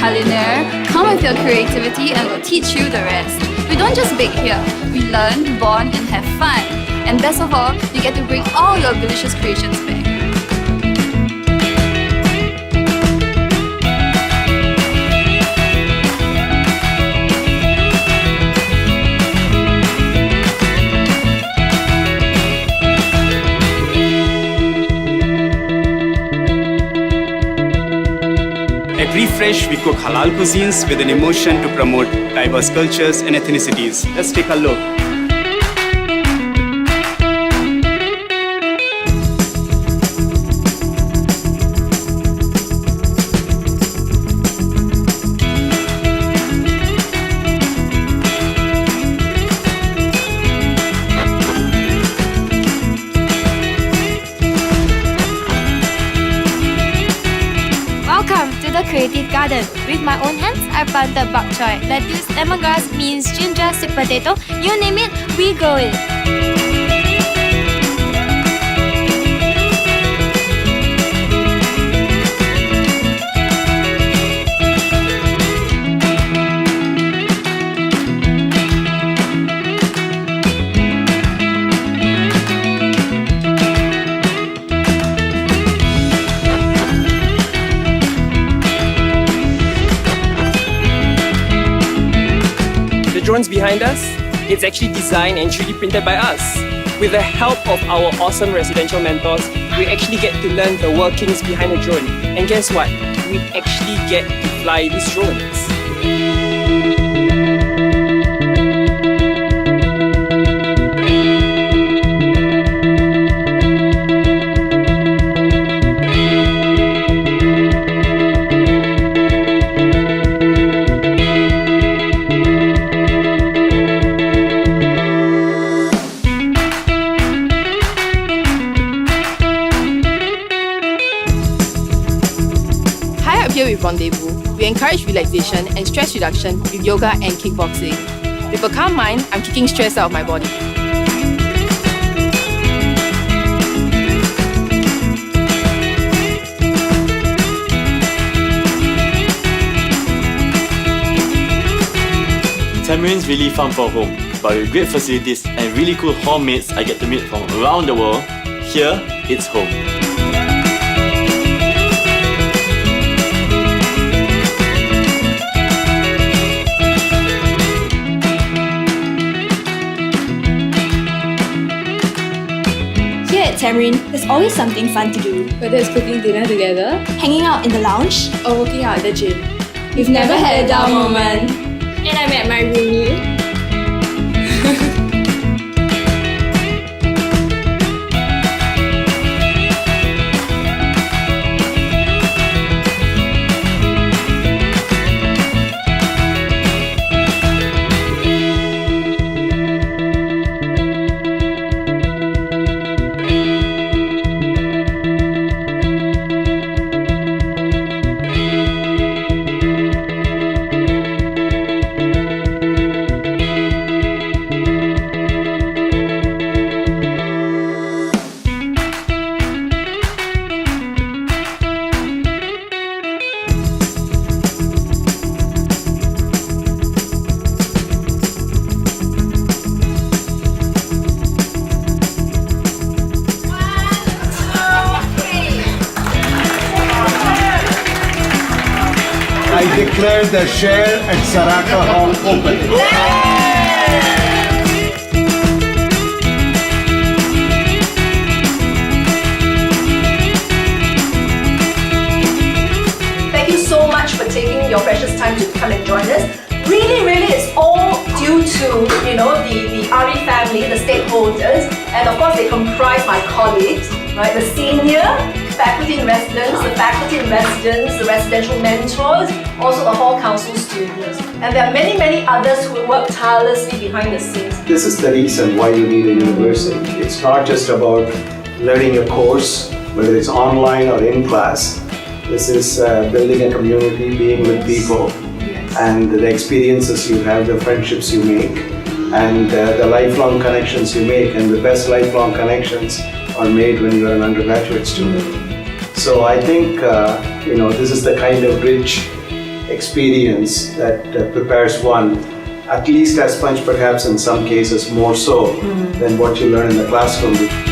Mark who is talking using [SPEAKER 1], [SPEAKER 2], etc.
[SPEAKER 1] Culinary, come with your creativity and we'll teach you the rest. We don't just bake here, we learn, bond and have fun. And best of all, you get to bring all your delicious creations back.
[SPEAKER 2] At Refresh, we cook halal cuisines with an emotion to promote diverse cultures and ethnicities. Let's take a look.
[SPEAKER 3] Welcome to the Creative Garden. With my own hands, I planted bok choy, lettuce, lemongrass, beans, ginger, sweet potato, you name it, we grow it.
[SPEAKER 4] The drones behind us, it's actually designed and 3D printed by us. With the help of our awesome residential mentors, we actually get to learn the workings behind a drone. And guess what? We actually get to fly these drones.
[SPEAKER 5] Here with Rendezvous, we encourage relaxation and stress reduction with yoga and kickboxing. With a calm mind, I'm kicking stress out of my body.
[SPEAKER 6] Tamarin's really fun for home, but with great facilities and really cool hall mates I get to meet from around the world, here it's home.
[SPEAKER 7] Here at Tamarin, there's always something fun to do.
[SPEAKER 5] Whether it's cooking dinner together
[SPEAKER 7] Hanging out in the lounge,
[SPEAKER 5] or working out at the gym.
[SPEAKER 7] we've never had a dull moment. And I met my roomie.
[SPEAKER 8] I declare the share at Saraka Hall open.
[SPEAKER 9] Thank you so much for taking your precious time to come and join us. Really, it's all due to, the RE family, the stakeholders, and of course they comprise my colleagues, right? The senior faculty in residence, the faculty in residence, the residential mentors, also the hall council students. And there are many others who work tirelessly behind the scenes.
[SPEAKER 8] This is the reason why you need a university. It's not just about learning a course, whether it's online or in class. This is building a community, being with people, and the experiences you have, the friendships you make, and the lifelong connections you make. And the best lifelong connections are made when you're an undergraduate student. So I think this is the kind of rich experience that prepares one at least as much, perhaps in some cases more so, than what you learn in the classroom.